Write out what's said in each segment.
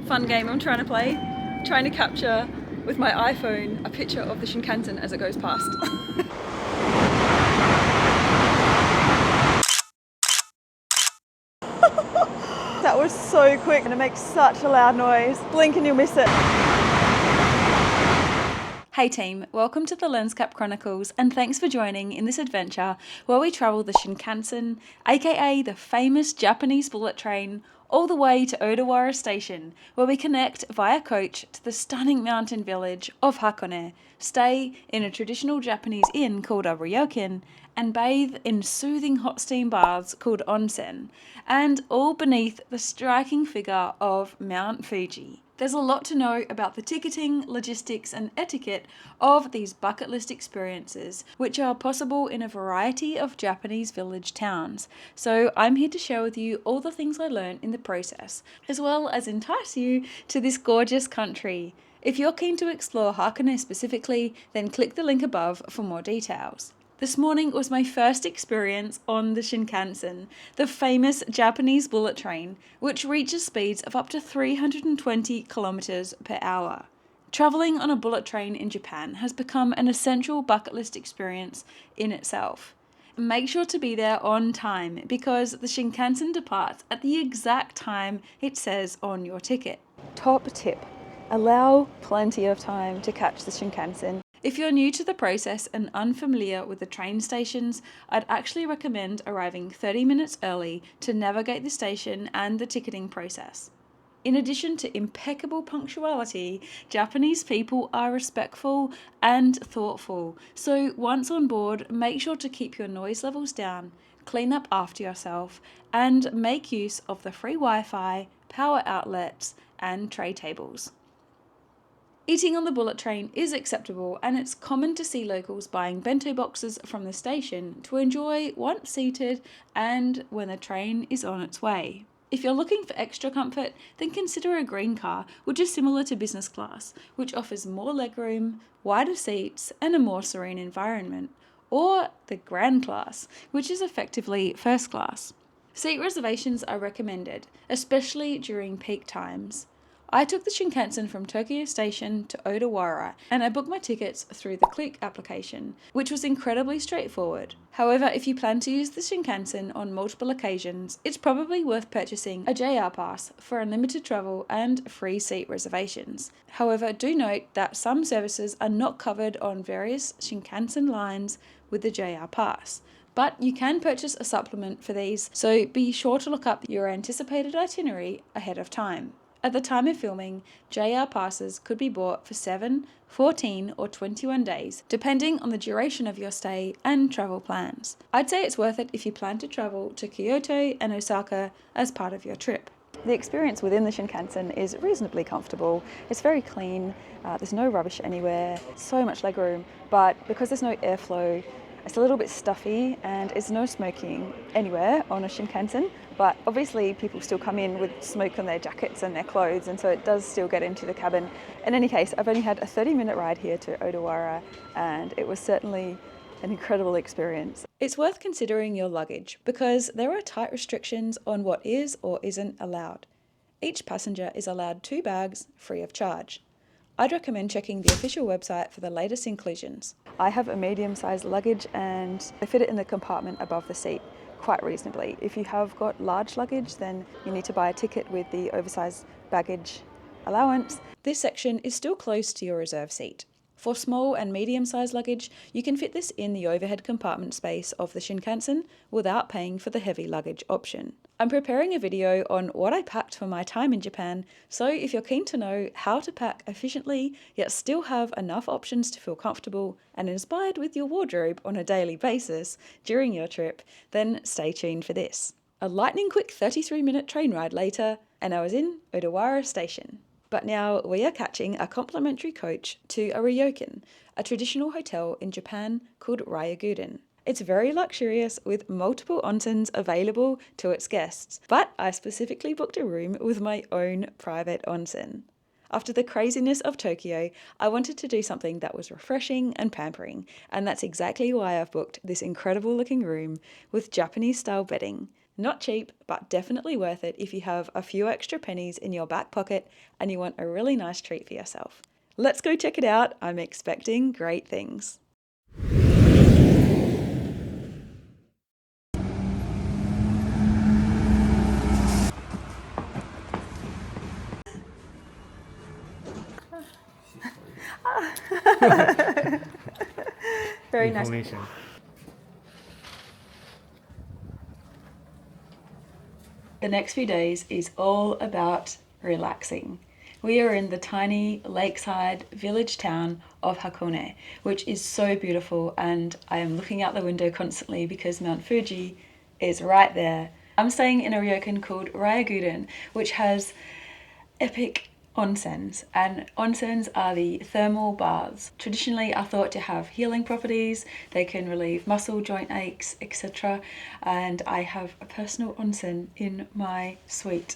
Fun game I'm trying to play. Trying to capture with my iPhone a picture of the Shinkansen as it goes past. That was so quick and it makes such a loud noise. Blink and you'll miss it. Hey team, welcome to the Lenscap Chronicles and thanks for joining in this adventure where we travel the Shinkansen, aka the famous Japanese bullet train, all the way to Odawara Station, where we connect via coach to the stunning mountain village of Hakone, stay in a traditional Japanese inn called a Ryokan, and bathe in soothing hot steam baths called Onsen, and all beneath the striking figure of Mt Fuji. There's a lot to know about the ticketing, logistics, and etiquette of these bucket list experiences, which are possible in a variety of Japanese village towns. So I'm here to share with you all the things I learned in the process, as well as entice you to this gorgeous country. If you're keen to explore Hakone specifically, then click the link above for more details. This morning was my first experience on the Shinkansen, the famous Japanese bullet train, which reaches speeds of up to 320 kilometers per hour. Traveling on a bullet train in Japan has become an essential bucket list experience in itself. Make sure to be there on time because the Shinkansen departs at the exact time it says on your ticket. Top tip: allow plenty of time to catch the Shinkansen. If you're new to the process and unfamiliar with the train stations, I'd actually recommend arriving 30 minutes early to navigate the station and the ticketing process. In addition to impeccable punctuality, Japanese people are respectful and thoughtful, so once on board, make sure to keep your noise levels down, clean up after yourself, and make use of the free Wi-Fi, power outlets, and tray tables. Eating on the bullet train is acceptable, and it's common to see locals buying bento boxes from the station to enjoy once seated and when the train is on its way. If you're looking for extra comfort, then consider a green car, which is similar to business class, which offers more legroom, wider seats, and a more serene environment, or the grand class, which is effectively first class. Seat reservations are recommended, especially during peak times. I took the Shinkansen from Tokyo Station to Odawara and I booked my tickets through the Click application, which was incredibly straightforward. However, if you plan to use the Shinkansen on multiple occasions, it's probably worth purchasing a JR pass for unlimited travel and free seat reservations. However, do note that some services are not covered on various Shinkansen lines with the JR pass. But you can purchase a supplement for these, so be sure to look up your anticipated itinerary ahead of time. At the time of filming, JR passes could be bought for 7, 14 or 21 days, depending on the duration of your stay and travel plans. I'd say it's worth it if you plan to travel to Kyoto and Osaka as part of your trip. The experience within the Shinkansen is reasonably comfortable. It's very clean, there's no rubbish anywhere, so much legroom, but because there's no airflow, it's a little bit stuffy and there's no smoking anywhere on a Shinkansen, but obviously people still come in with smoke on their jackets and their clothes, and so it does still get into the cabin. In any case, I've only had a 30-minute ride here to Odawara and it was certainly an incredible experience. It's worth considering your luggage because there are tight restrictions on what is or isn't allowed. Each passenger is allowed 2 bags free of charge. I'd recommend checking the official website for the latest inclusions. I have a medium-sized luggage and I fit it in the compartment above the seat quite reasonably. If you have got large luggage, then you need to buy a ticket with the oversized baggage allowance. This section is still close to your reserve seat. For small and medium-sized luggage, you can fit this in the overhead compartment space of the Shinkansen without paying for the heavy luggage option. I'm preparing a video on what I packed for my time in Japan, so if you're keen to know how to pack efficiently yet still have enough options to feel comfortable and inspired with your wardrobe on a daily basis during your trip, then stay tuned for this. A lightning quick 33-minute train ride later, and I was in Odawara Station. But now we are catching a complimentary coach to a Ryokan, a traditional hotel in Japan called Ryokan. It's very luxurious with multiple onsens available to its guests, but I specifically booked a room with my own private onsen. After the craziness of Tokyo, I wanted to do something that was refreshing and pampering, and that's exactly why I've booked this incredible looking room with Japanese style bedding, Not cheap, but definitely worth it if you have a few extra pennies in your back pocket and you want a really nice treat for yourself. Let's go check it out. I'm expecting great things. Very nice. Information. The next few days is all about relaxing. We are in the tiny lakeside village town of Hakone, which is so beautiful, and I am looking out the window constantly because Mt Fuji is right there. I'm staying in a ryokan called Ryokan, which has epic onsens, and onsens are the thermal baths. Traditionally are thought to have healing properties, they can relieve muscle joint aches, etc. And I have a personal onsen in my suite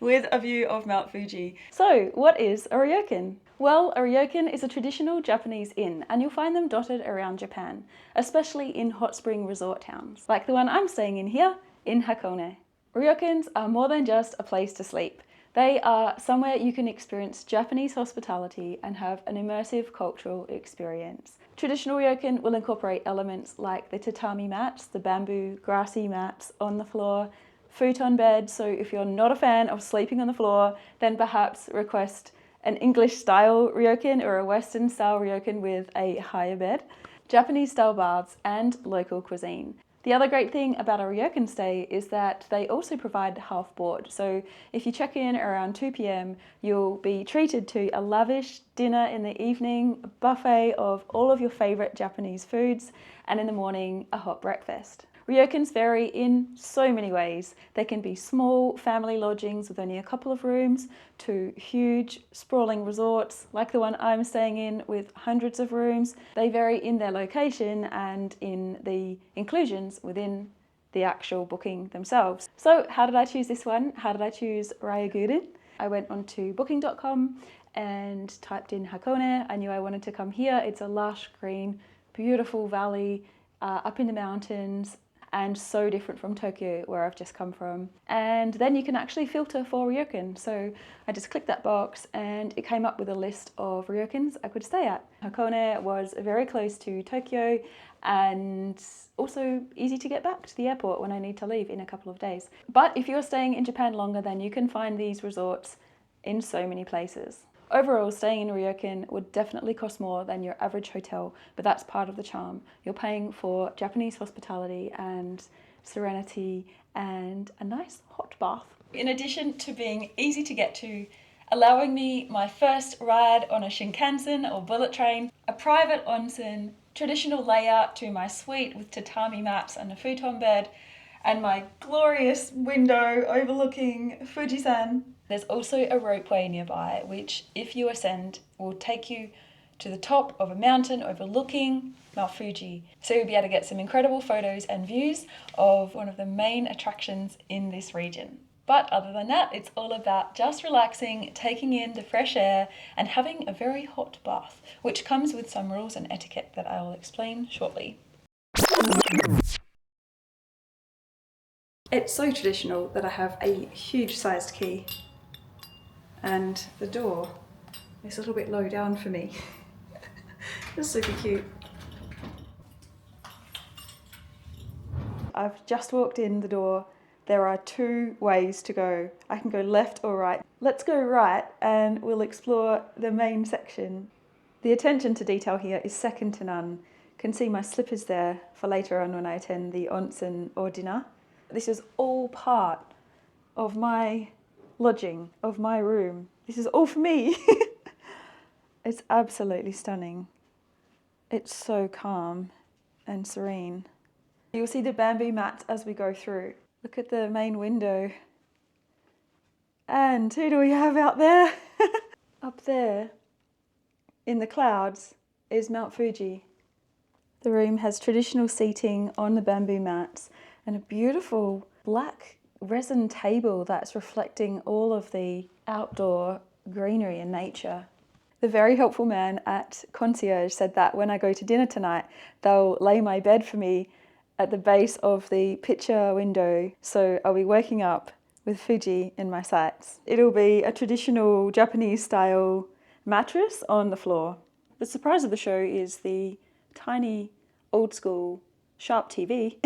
with a view of Mount Fuji. So what is a ryokan? Well, a ryokan is a traditional Japanese inn, and you'll find them dotted around Japan, especially in hot spring resort towns, like the one I'm staying in here in Hakone. Ryokans are more than just a place to sleep. They are somewhere you can experience Japanese hospitality and have an immersive cultural experience. Traditional ryokan will incorporate elements like the tatami mats, the bamboo grassy mats on the floor, futon bed, so if you're not a fan of sleeping on the floor, then perhaps request an English style ryokan or a Western style ryokan with a higher bed, Japanese style baths, and local cuisine. The other great thing about a ryokan stay is that they also provide half board. So if you check in around 2 p.m, you'll be treated to a lavish dinner in the evening, a buffet of all of your favorite Japanese foods, and in the morning, a hot breakfast. Ryokans vary in so many ways. They can be small family lodgings with only a couple of rooms to huge sprawling resorts like the one I'm staying in with hundreds of rooms. They vary in their location and in the inclusions within the actual booking themselves. So how did I choose this one? How did I choose Ryokan? I went onto booking.com and typed in Hakone. I knew I wanted to come here. It's a lush, green, beautiful valley up in the mountains, and so different from Tokyo, where I've just come from. And then you can actually filter for ryokan. So I just clicked that box and it came up with a list of ryokans I could stay at. Hakone was very close to Tokyo and also easy to get back to the airport when I need to leave in a couple of days. But if you're staying in Japan longer, then you can find these resorts in so many places. Overall, staying in ryokan would definitely cost more than your average hotel, but that's part of the charm. You're paying for Japanese hospitality and serenity and a nice hot bath. In addition to being easy to get to, allowing me my first ride on a Shinkansen or bullet train, a private onsen, traditional layout to my suite with tatami mats and a futon bed, and my glorious window overlooking Fujisan. There's also a ropeway nearby, which, if you ascend, will take you to the top of a mountain overlooking Mt Fuji. So you'll be able to get some incredible photos and views of one of the main attractions in this region. But other than that, it's all about just relaxing, taking in the fresh air, and having a very hot bath, which comes with some rules and etiquette that I will explain shortly. It's so traditional that I have a huge sized key, and the door is a little bit low down for me. It's super cute. I've just walked in the door. There are 2 ways to go. I can go left or right. Let's go right and we'll explore the main section. The attention to detail here is second to none. You can see my slippers there for later on when I attend the onsen or dinner. This is all part of my lodging, of my room. This is all for me. It's absolutely stunning. It's so calm and serene. You'll see the bamboo mats as we go through. Look at the main window. And who do we have out there? Up there in the clouds is Mount Fuji. The room has traditional seating on the bamboo mats and a beautiful black resin table that's reflecting all of the outdoor greenery and nature. The very helpful man at concierge said that when I go to dinner tonight, they'll lay my bed for me at the base of the picture window, so I'll be waking up with Fuji in my sights. It'll be a traditional Japanese style mattress on the floor. The surprise of the show is the tiny old school sharp TV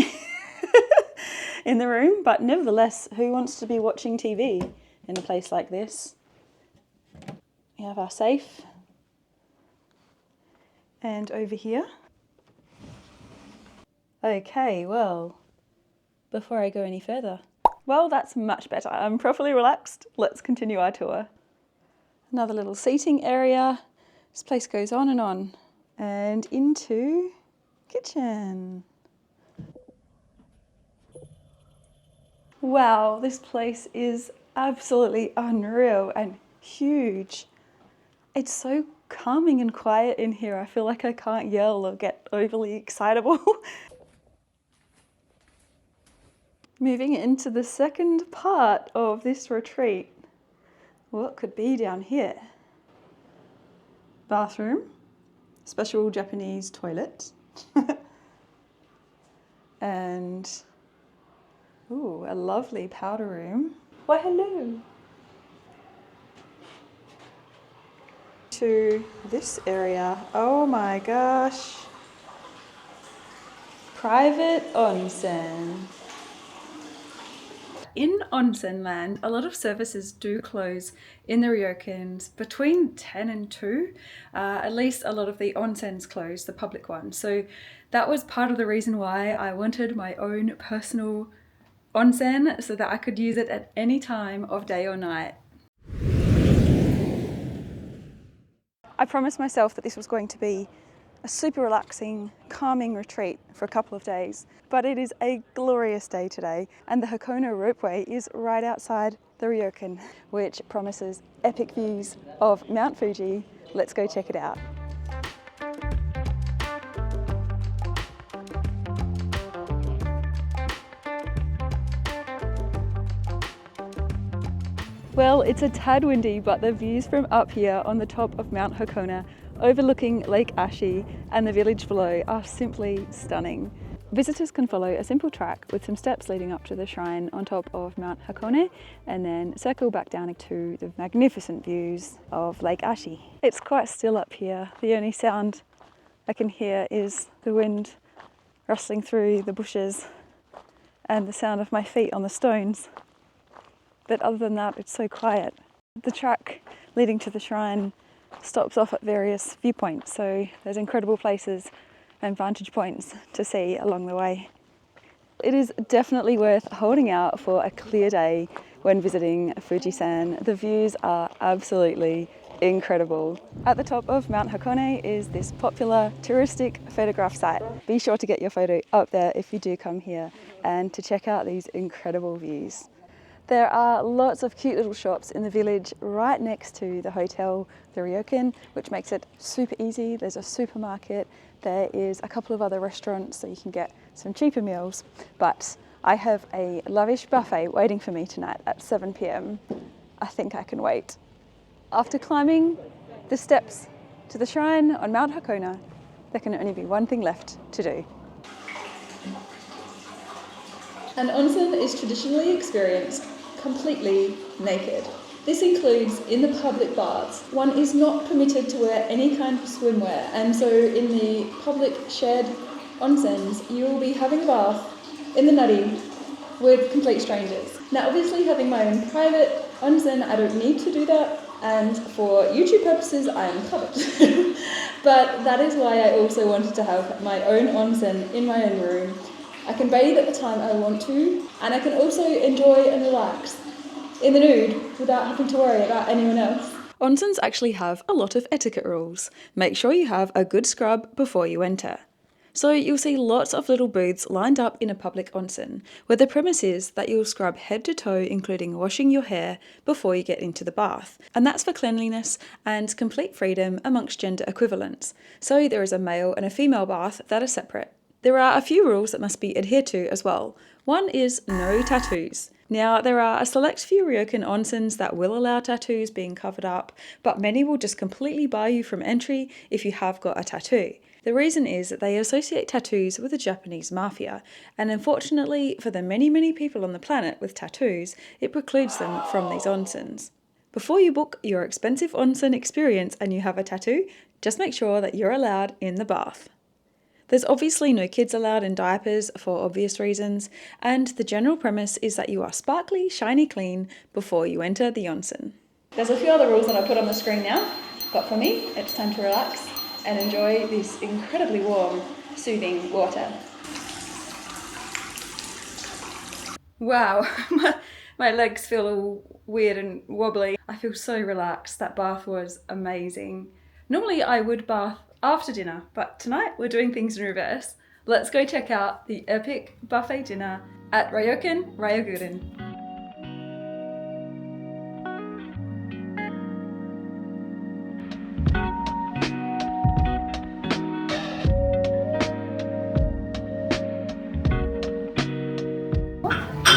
in the room, but nevertheless, who wants to be watching TV in a place like this? We have our safe, and over here. Okay, well, before I go any further, well, that's much better. I'm properly relaxed. Let's continue our tour. Another little seating area. This place goes on and on. And into kitchen. Wow, this place is absolutely unreal and huge. It's so calming and quiet in here. I feel like I can't yell or get overly excitable. Moving into the second part of this retreat. What could be down here? Bathroom, special Japanese toilet, and ooh, a lovely powder room. Why, hello. To this area. Oh my gosh. Private onsen. In onsen land, a lot of services do close in the ryokans between 10 and 2. At least a lot of the onsens close, the public ones. So that was part of the reason why I wanted my own personal onsen, so that I could use it at any time of day or night. I promised myself that this was going to be a super relaxing, calming retreat for a couple of days, but it is a glorious day today, and the Hakona Ropeway is right outside the Ryokan, which promises epic views of Mt Fuji. Let's go check it out. Well, it's a tad windy, but the views from up here on the top of Mount Hakone, overlooking Lake Ashi and the village below, are simply stunning. Visitors can follow a simple track with some steps leading up to the shrine on top of Mount Hakone, and then circle back down to the magnificent views of Lake Ashi. It's quite still up here. The only sound I can hear is the wind rustling through the bushes and the sound of my feet on the stones. But other than that, it's so quiet. The track leading to the shrine stops off at various viewpoints, so there's incredible places and vantage points to see along the way. It is definitely worth holding out for a clear day when visiting Fujisan. The views are absolutely incredible. At the top of Mount Hakone is this popular touristic photograph site. Be sure to get your photo up there if you do come here and to check out these incredible views. There are lots of cute little shops in the village right next to the hotel, the Ryokan, which makes it super easy. There's a supermarket, there is a couple of other restaurants so you can get some cheaper meals, but I have a lavish buffet waiting for me tonight at 7 p.m. I think I can wait. After climbing the steps to the shrine on Mount Hakone, there can only be one thing left to do. An onsen is traditionally experienced completely naked. This includes in the public baths. One is not permitted to wear any kind of swimwear, and so in the public shared onsens, you will be having a bath in the nutty with complete strangers. Now obviously, having my own private onsen, I don't need to do that, and for YouTube purposes I am covered. But that is why I also wanted to have my own onsen in my own room. I can bathe at the time I want to, and I can also enjoy and relax in the nude without having to worry about anyone else. Onsens actually have a lot of etiquette rules. Make sure you have a good scrub before you enter. So you'll see lots of little booths lined up in a public onsen, where the premise is that you'll scrub head to toe, including washing your hair, before you get into the bath. And that's for cleanliness and complete freedom amongst gender equivalents. So there is a male and a female bath that are separate. There are a few rules that must be adhered to as well. One is no tattoos. Now, there are a select few Ryokan onsens that will allow tattoos being covered up, but many will just completely bar you from entry if you have got a tattoo. The reason is that they associate tattoos with the Japanese mafia, and unfortunately for the many, many people on the planet with tattoos, it precludes them from these onsens. Before you book your expensive onsen experience and you have a tattoo, just make sure that you're allowed in the bath. There's obviously no kids allowed in diapers for obvious reasons, and the general premise is that you are sparkly, shiny clean before you enter the onsen. There's a few other rules that I put on the screen now, but for me, it's time to relax and enjoy this incredibly warm, soothing water. Wow, my legs feel all weird and wobbly. I feel so relaxed. That bath was amazing. Normally I would bath after dinner, but tonight we're doing things in reverse. Let's go check out the epic buffet dinner at Ryokan Ryokan.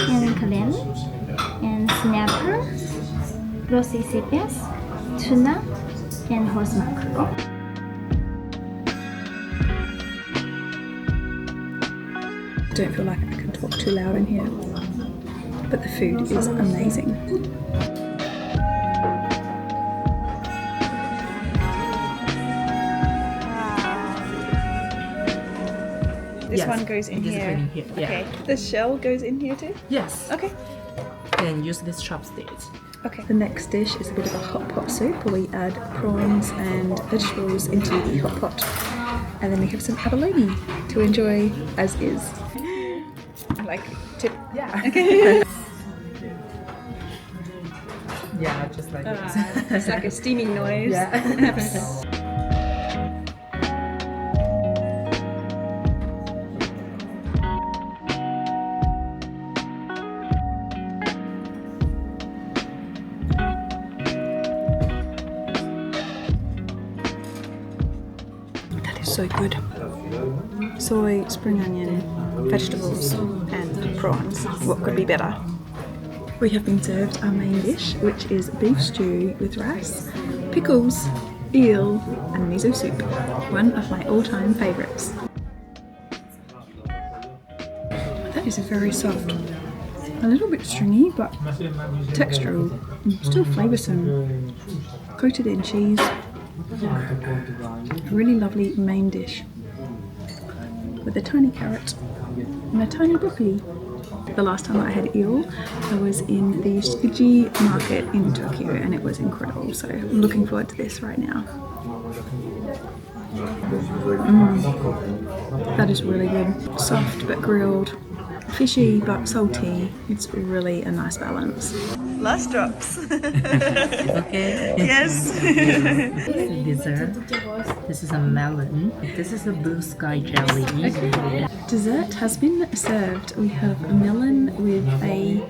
And clam, and snapper, rosy sepals, tuna, and horse mackerel. I don't feel like I can talk too loud in here, but the food is amazing. This one goes in here. Yeah. Okay. The shell goes in here too? Yes. Okay. And use this chopsticks. Okay. The next dish is a bit of a hot pot soup where we add prawns and vegetables into the hot pot. And then we have some abalone to enjoy as is. Like tip. Yeah. Okay. Yeah, just like this. It's like a steaming noise. Yeah. That is so good. Soy, spring onion, vegetables and prawns. What could be better? We have been served our main dish, which is beef stew with rice, pickles, eel and miso soup. One of my all-time favourites. That is very soft. A little bit stringy, but textural, still flavoursome. Coated in cheese. A really lovely main dish with a tiny carrot and a tiny broccoli. The last time I had eel, I was in the Fuji market in Tokyo and it was incredible, so I'm looking forward to this right now. That is really good. Soft but grilled, fishy but salty. It's really a nice balance. Last drops. Okay. Yes. Dessert. This is a melon. This is a blue sky jelly. Dessert has been served. We have a melon with a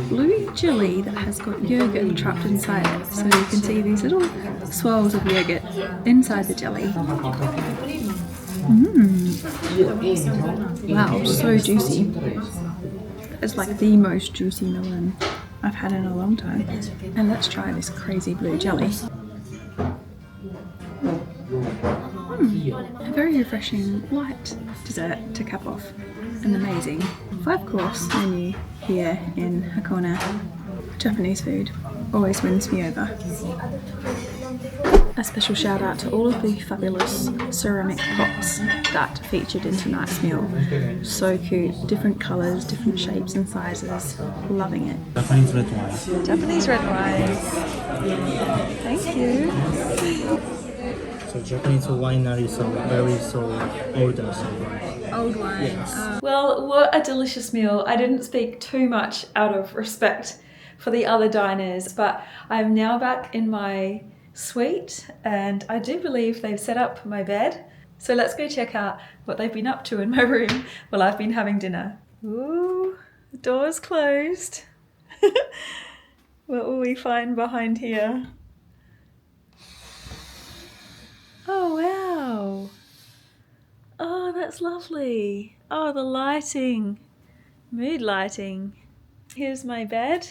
blue jelly that has got yogurt trapped inside it. So you can see these little swirls of yogurt inside the jelly. Wow, so juicy. It's like the most juicy melon I've had in a long time. And let's try this crazy blue jelly. A very refreshing light dessert to cap off an amazing 5-course menu here in Hakone. Japanese food always wins me over. A special shout out to all of the fabulous ceramic pots that featured in tonight's meal. So cute, different colours, different shapes and sizes. Loving it. Japanese red wine. Japanese red wine. Thank you. So Japanese wineries are very older, Old wine. Yes. Well, what a delicious meal. I didn't speak too much out of respect for the other diners, but I'm now back in my suite and I do believe they've set up my bed. So let's go check out what they've been up to in my room while I've been having dinner. Ooh, the door's closed. What will we find behind here? Oh, wow. Oh, that's lovely. Oh, the lighting. Mood lighting. Here's my bed.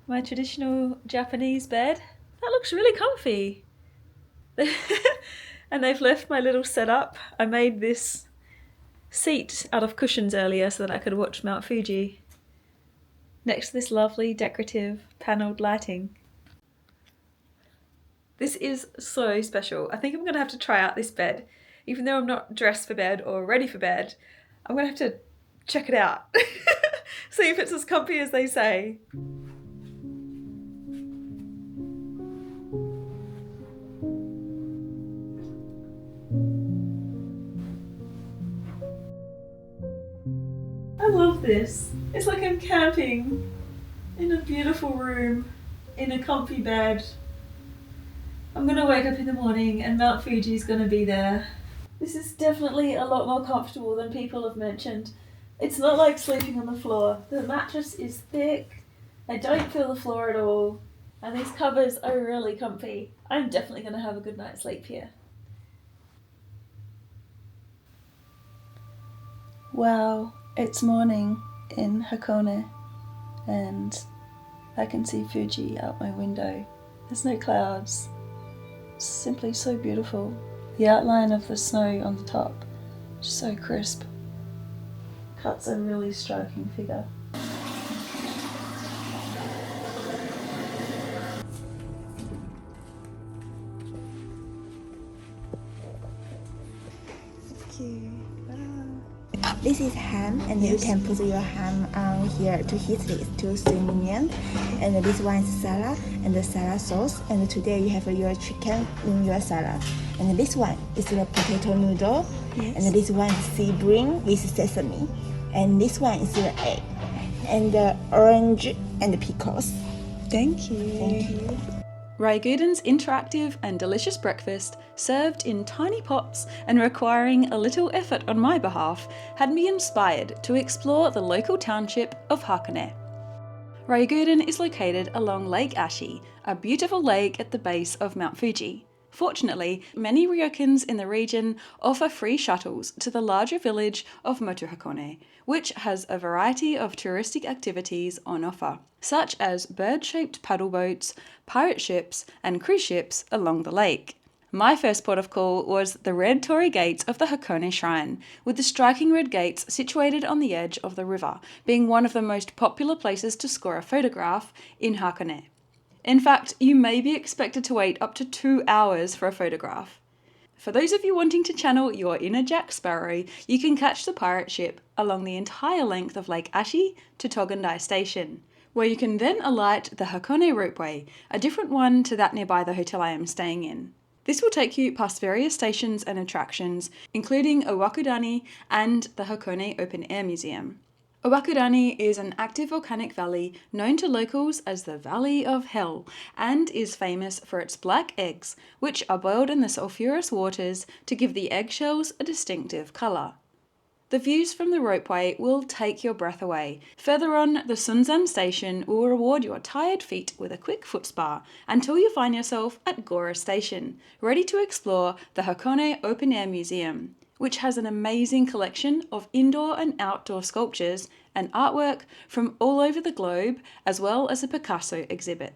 My traditional Japanese bed. That looks really comfy. And they've left my little setup. I made this seat out of cushions earlier so that I could watch Mt Fuji next to this lovely decorative panelled lighting. This is so special. I think I'm gonna have to try out this bed. Even though I'm not dressed for bed or ready for bed, I'm gonna have to check it out. See if it's as comfy as they say. I love this. It's like I'm camping in a beautiful room, in a comfy bed. I'm gonna wake up in the morning and Mount Fuji's gonna be there. This is definitely a lot more comfortable than people have mentioned. It's not like sleeping on the floor. The mattress is thick. I don't feel the floor at all. And these covers are really comfy. I'm definitely gonna have a good night's sleep here. Wow, it's morning in Hakone and I can see Fuji out my window. There's no clouds. It's simply so beautiful. The outline of the snow on the top is so crisp. Cuts a really striking figure. Thank you. This is ham, and you can put your ham on here to heat it to 3 minutes. And this one is salad and the salad sauce. And today you have your chicken in your salad. And this one is the potato noodle. Yes. And this one is sea bream with sesame. And this one is the egg. And the orange and pickles. Thank you. Thank you. Ryokan's interactive and delicious breakfast, served in tiny pots and requiring a little effort on my behalf, had me inspired to explore the local township of Hakone. Ryokan is located along Lake Ashi, a beautiful lake at the base of Mount Fuji. Fortunately, many ryokans in the region offer free shuttles to the larger village of Hakone, which has a variety of touristic activities on offer, such as bird-shaped paddle boats, pirate ships, and cruise ships along the lake. My first port of call was the red torii gates of the Hakone shrine, with the striking red gates situated on the edge of the river, being one of the most popular places to score a photograph in Hakone. In fact, you may be expected to wait up to 2 hours for a photograph. For those of you wanting to channel your inner Jack Sparrow, you can catch the pirate ship along the entire length of Lake Ashi to Togandai Station, where you can then alight the Hakona Ropeway, a different one to that nearby the hotel I am staying in. This will take you past various stations and attractions, including Owakudani and the Hakone Open Air Museum. Owakudani is an active volcanic valley known to locals as the Valley of Hell and is famous for its black eggs, which are boiled in the sulphurous waters to give the eggshells a distinctive colour. The views from the ropeway will take your breath away. Further on, the Sunsan station will reward your tired feet with a quick foot spa until you find yourself at Gora Station, ready to explore the Hakone Open Air Museum, which has an amazing collection of indoor and outdoor sculptures and artwork from all over the globe, as well as a Picasso exhibit.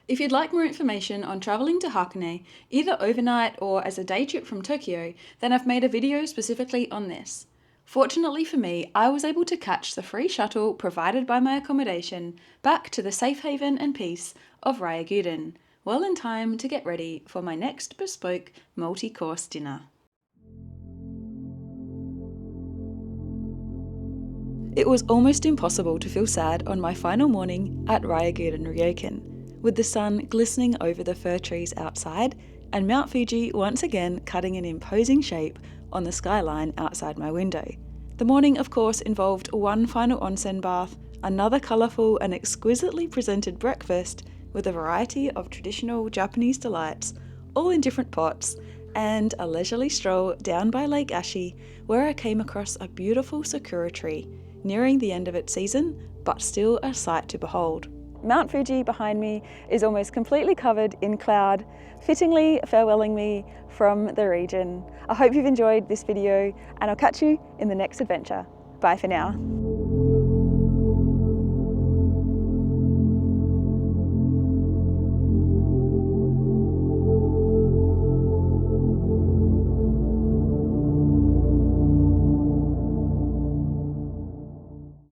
If you'd like more information on travelling to Hakone, either overnight or as a day trip from Tokyo, then I've made a video specifically on this. Fortunately for me, I was able to catch the free shuttle provided by my accommodation back to the safe haven and peace of Ryokan, well in time to get ready for my next bespoke multi-course dinner. It was almost impossible to feel sad on my final morning at Ryokan, with the sun glistening over the fir trees outside and Mount Fuji once again cutting an imposing shape on the skyline outside my window. The morning, of course, involved one final onsen bath, another colourful and exquisitely presented breakfast with a variety of traditional Japanese delights, all in different pots, and a leisurely stroll down by Lake Ashi, where I came across a beautiful sakura tree, nearing the end of its season, but still a sight to behold. Mount Fuji behind me is almost completely covered in cloud, fittingly farewelling me from the region. I hope you've enjoyed this video and I'll catch you in the next adventure. Bye for now.